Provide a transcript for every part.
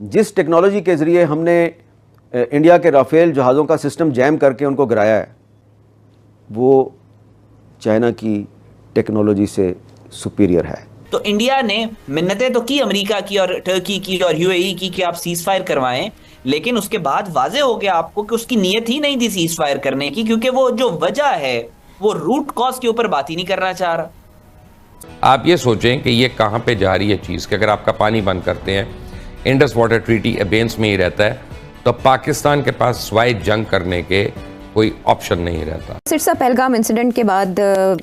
जिस टेक्नोलॉजी के ज़रिए हमने इंडिया के राफेल जहाज़ों का सिस्टम जैम करके उनको गिराया है, वो चाइना की टेक्नोलॉजी से सुपीरियर है। तो इंडिया ने मिन्नतें तो की अमेरिका की और टर्की की और यूएई की कि आप सीज फायर करवाएं, लेकिन उसके बाद वाजे हो गया आपको कि उसकी नीयत ही नहीं थी सीज फायर करने की, क्योंकि वो जो वजह है वो रूट कॉज के ऊपर बात ही नहीं करना चाह रहा। आप ये सोचें कि ये कहाँ पे जा रही है चीज़ कि अगर आपका पानी बंद करते हैं, इंडस वाटर ट्रीटी अबेंस में ही रहता है, तो पाकिस्तान के पास स्वाय जंग करने के कोई ऑप्शन नहीं रहता। सिरसा पहलगाम इंसिडेंट के बाद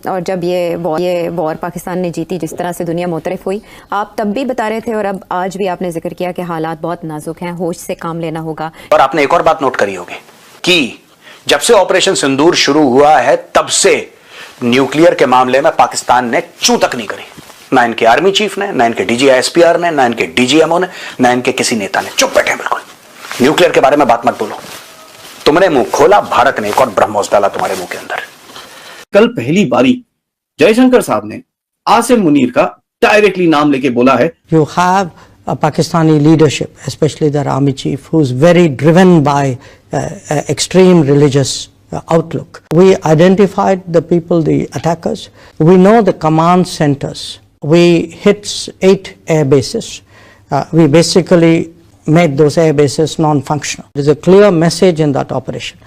और जब ये वॉर पाकिस्तान ने जीती, जिस तरह से दुनिया मुतरफ हुई, आप तब भी बता रहे थे और अब आज भी आपने जिक्र किया कि हालात बहुत नाजुक हैं, होश से काम लेना होगा। और आपने एक और बात नोट करी होगी कि जब से ऑपरेशन सिंदूर शुरू हुआ है तब से न्यूक्लियर के मामले में पाकिस्तान ने चूं तक नहीं करी, ना इनके आर्मी चीफ ने, ना इनके DGISPR ने, ना इनके DGMO ने, ना इनके किसी नेता ने। चुप बैठे बिल्कुल, न्यूक्लियर के बारे में बात मत बोलो। तुमने मुंह खोला, भारत ने एक और ब्रह्मोस डाला तुम्हारे मुंह के अंदर। कल पहली बारी जयशंकर साहब ने आसिम मुनीर का डायरेक्टली नाम लेके बोला है, you have a Pakistani leadership, especially their army chief, who is very driven by extreme religious outlook. We identified the people, the attackers. We know the command centers. We hit 8 air bases. We basically made those air bases non-functional. There is a clear message in that operation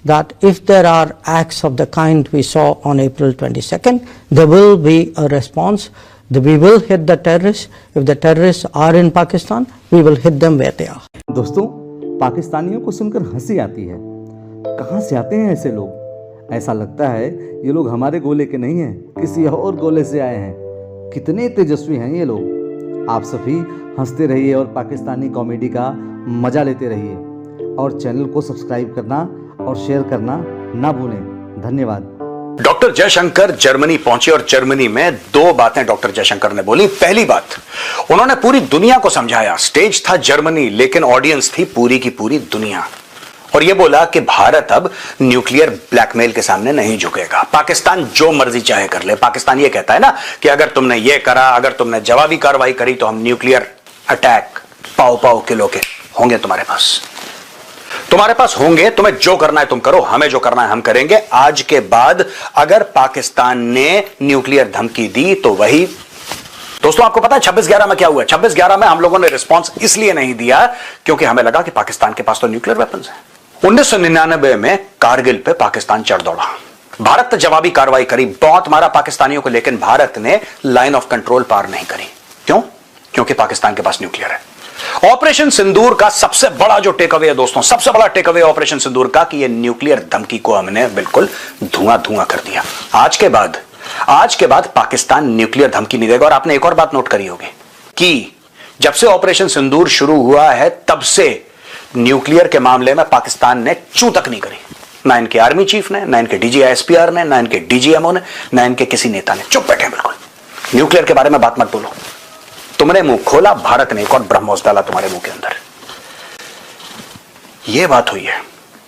that if there are acts of the kind we saw on April 22nd, there will be a response. We will hit the terrorists. If the terrorists are in Pakistan, we will hit them where they are. दोस्तों, पाकिस्तानियों को सुनकर हंसी आती है। कहाँ से आते हैं ऐसे लोग? ऐसा लगता है ये लोग हमारे गोले के नहीं हैं, किसी और गोले से आए हैं। कितने तेजस्वी हैं ये लोग। आप सभी हंसते रहिए और पाकिस्तानी कॉमेडी का मजा लेते रहिए, और चैनल को सब्सक्राइब करना और शेयर करना ना भूलें। धन्यवाद। डॉक्टर जयशंकर जर्मनी पहुंचे और जर्मनी में 2 बातें डॉक्टर जयशंकर ने बोली। पहली बात, उन्होंने पूरी दुनिया को समझाया। स्टेज था जर्मनी, लेकिन ऑडियंस थी पूरी की पूरी दुनिया। और यह बोला कि भारत अब न्यूक्लियर ब्लैकमेल के सामने नहीं झुकेगा। पाकिस्तान जो मर्जी चाहे कर ले। पाकिस्तान यह कहता है ना कि अगर तुमने यह करा, अगर तुमने जवाबी कार्रवाई करी, तो हम nuclear attack pav pav kilo के होंगे तुम्हारे पास होंगे। तुम्हें जो करना है तुम करो, हमें जो करना है हम करेंगे। आज के बाद अगर पाकिस्तान ने न्यूक्लियर धमकी दी तो वही। दोस्तों, आपको पता है 26/11 में क्या हुआ? 26/11 में हम लोगों ने रिस्पांस इसलिए नहीं दिया क्योंकि हमें लगा कि पाकिस्तान के पास तो न्यूक्लियर वेपन्स हैं। 1999 में कारगिल पे पाकिस्तान चढ़ दौड़ा। भारत ने जवाबी कार्रवाई करी, बहुत मारा पाकिस्तानियों को, लेकिन भारत ने लाइन ऑफ कंट्रोल पार नहीं करी। क्यों? क्योंकि पाकिस्तान के पास न्यूक्लियर है। ऑपरेशन सिंदूर का सबसे बड़ा जो टेकअवे है दोस्तों, सबसे बड़ा टेकअवे ऑपरेशन सिंदूर का कि ये न्यूक्लियर धमकी को हमने बिल्कुल धुआं कर दिया। आज के बाद पाकिस्तान न्यूक्लियर धमकी नहीं देगा। और आपने एक और बात नोट करी होगी कि जब से ऑपरेशन सिंदूर शुरू हुआ है तब से न्यूक्लियर के मामले में पाकिस्तान ने चूं तक नहीं करी, ना इनके आर्मी चीफ ने, ना इनके DGISPR ने, ना इनके DGMO ने, ना इनके किसी नेता ने। चुप बैठे बिल्कुल, न्यूक्लियर के बारे में बात मत बोलो। तुमने मुंह खोला, भारत ने एक और ब्रह्मोस डाला तुम्हारे मुंह के अंदर। यह बात हुई है।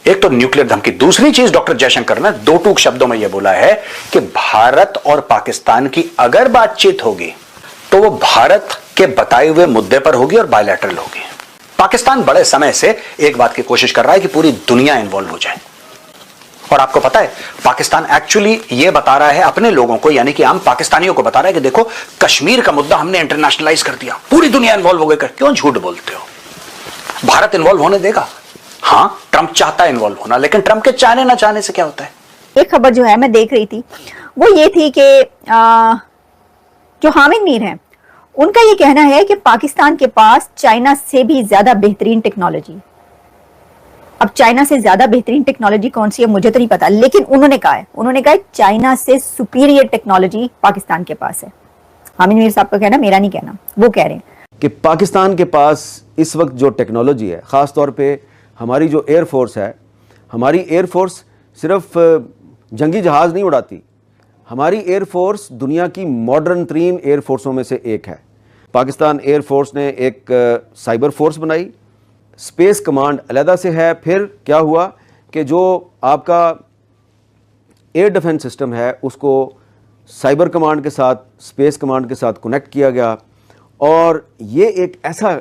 एक तो न्यूक्लियर धमकी, दूसरी चीज डॉक्टर जयशंकर ने 2 टूक शब्दों में यह बोला है कि भारत और पाकिस्तान की अगर बातचीत होगी तो वो भारत के बताए हुए मुद्दे पर होगी और बायलैटरल होगी। पाकिस्तान बड़े समय से एक बात की कोशिश कर रहा है कि पूरी दुनिया इन्वॉल्व हो जाए। और आपको पता है, पाकिस्तान एक्चुअली यह बता रहा है अपने लोगों को, यानी कि आम पाकिस्तानियों को बता रहा है कि देखो, कश्मीर का मुद्दा हमने इंटरनेशनलाइज कर दिया, पूरी दुनिया इन्वॉल्व हो गई। क्यों झूठ बोलते हो? भारत इन्वॉल्व होने देगा? हां, ट्रंप चाहता है इन्वॉल्व होना, लेकिन ट्रंप के चाहने ना चाहने से क्या होता है? एक खबर जो है मैं देख रही थी, वो ये थी कि जो हामिद मीर हैं, उनका ये कहना है कि पाकिस्तान के पास चाइना से भी ज्यादा बेहतरीन टेक्नोलॉजी। अब चाइना से ज्यादा बेहतरीन टेक्नोलॉजी कौन सी है मुझे तो नहीं पता, लेकिन उन्होंने कहा है चाइना से सुपीरियर टेक्नोलॉजी पाकिस्तान के पास है। हामिद मीर साहब का कहना, मेरा नहीं कहना, वो कह रहे हैं कि पाकिस्तान के पास इस वक्त जो टेक्नोलॉजी है, ख़ास तौर पे हमारी जो एयरफोर्स है, हमारी एयरफोर्स सिर्फ जंगी जहाज़ नहीं उड़ाती, हमारी एयरफोर्स दुनिया की मॉडर्न तरीन एयरफोर्सों में से एक है। पाकिस्तान एयरफोर्स ने एक साइबर फोर्स बनाई, स्पेस कमांड अलहदा से है। फिर क्या हुआ कि जो आपका एयर डिफेंस सिस्टम है उसको साइबर कमांड के साथ, स्पेस कमांड के साथ कनेक्ट किया गया, और ये एक ऐसा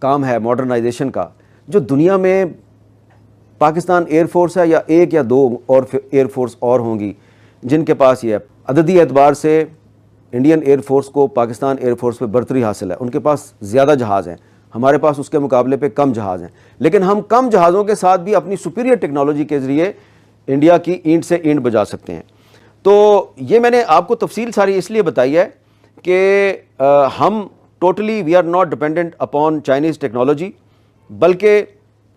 काम है मॉडर्नाइजेशन का, जो दुनिया में पाकिस्तान एयरफोर्स है या एक या दो और एयरफोर्स और होंगी जिनके पास ये है। अददी एतबार से इंडियन एयरफोर्स को पाकिस्तान एयरफोर्स पे बर्तरी हासिल है। उनके पास ज़्यादा जहाज़ हैं, हमारे पास उसके मुकाबले पे कम जहाज़ हैं, लेकिन हम कम जहाज़ों के साथ भी अपनी सुपीरियर टेक्नोलॉजी के ज़रिए इंडिया की ईंट से ईंट बजा सकते हैं। तो ये मैंने आपको तफसील सारी इसलिए बताई है कि हम totally we are not dependent upon Chinese technology, बल्कि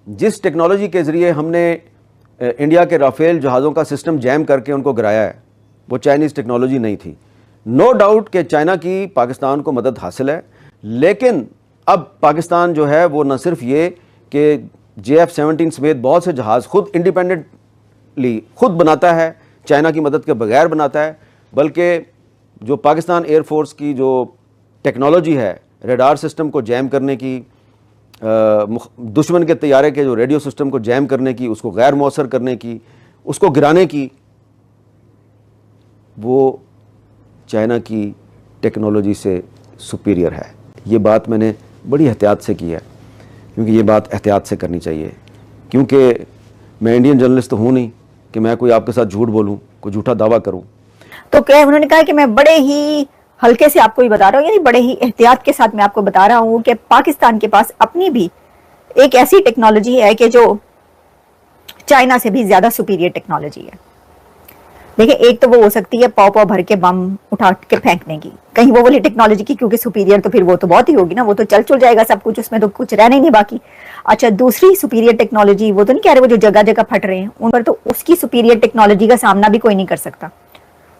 जिस टेक्नोलॉजी के ज़रिए हमने इंडिया के राफेल जहाज़ों का सिस्टम जैम करके उनको गिराया है, वो चाइनीज़ टेक्नोलॉजी नहीं थी। नो डाउट कि चाइना की पाकिस्तान को मदद हासिल है, लेकिन अब पाकिस्तान जो है वो न सिर्फ ये कि JF-17 समेत बहुत से जहाज़ खुद इंडिपेंडेंटली खुद बनाता है, चाइना की मदद के बगैर बनाता है, बल्कि जो पाकिस्तान एयरफोर्स की जो टेक्नोलॉजी है रेडार सिस्टम को जैम करने की, दुश्मन के तैयारे के जो रेडियो सिस्टम को जैम करने की, उसको गैर मौसर करने की, उसको गिराने की, वो चाइना की टेक्नोलॉजी से सुपीरियर है। ये बात मैंने बड़ी एहतियात से की है, क्योंकि ये बात एहतियात से करनी चाहिए, क्योंकि मैं इंडियन जर्नलिस्ट तो हूँ नहीं कि मैं कोई आपके साथ झूठ बोलूँ, कोई झूठा दावा करूँ। तो क्या उन्होंने कहा कि मैं बड़े ही हल्के से आपको ही बता रहा हूँ, यानी बड़े ही एहतियात के साथ मैं आपको बता रहा हूँ कि पाकिस्तान के पास अपनी भी एक ऐसी टेक्नोलॉजी है कि जो चाइना से भी ज्यादा सुपीरियर टेक्नोलॉजी है। देखिए, एक तो वो हो सकती है पाव पाव भर के बम उठा के फेंकने की, कहीं वो वाली टेक्नोलॉजी की, क्योंकि सुपीरियर तो फिर वो तो बहुत ही होगी ना, वो तो चल जाएगा सब कुछ, उसमें तो कुछ रहना ही नहीं बाकी। अच्छा, दूसरी सुपीरियर टेक्नोलॉजी, वो तो नहीं कह रहे वो जो जगह जगह फट रहे हैं उन पर, तो उसकी सुपीरियर टेक्नोलॉजी का सामना भी कोई नहीं कर सकता।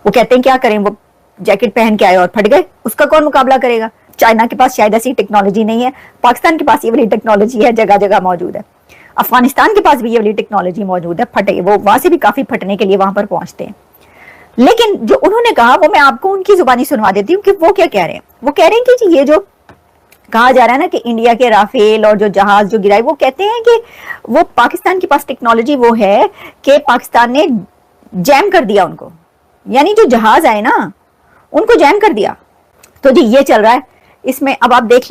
वो कहते हैं क्या करें, वो जैकेट पहन के आए और फट गए, उसका कौन मुकाबला करेगा। चाइना के पास शायद ऐसी टेक्नोलॉजी नहीं है, पाकिस्तान के पास ये वाली टेक्नोलॉजी है, जगह जगह मौजूद है। अफगानिस्तान के पास भी ये वाली टेक्नोलॉजी मौजूद है, फटे वो वहां से भी काफी फटने के लिए वहां पर पहुंचते हैं। लेकिन जो उन्होंने कहा वो मैं आपको उनकी जुबानी सुनवा देती हूँ कि वो क्या कह रहे हैं। वो कह रहे हैं कि ये जो कहा जा रहा है ना कि इंडिया के राफेल और जो जहाज जो गिराए, वो कहते हैं कि वो पाकिस्तान के पास टेक्नोलॉजी वो है कि पाकिस्तान ने जैम कर दिया उनको, यानी जो जहाज आए ना उनको जैम कर दिया। तो जी ये चल रहा है इसमें। अब आप देख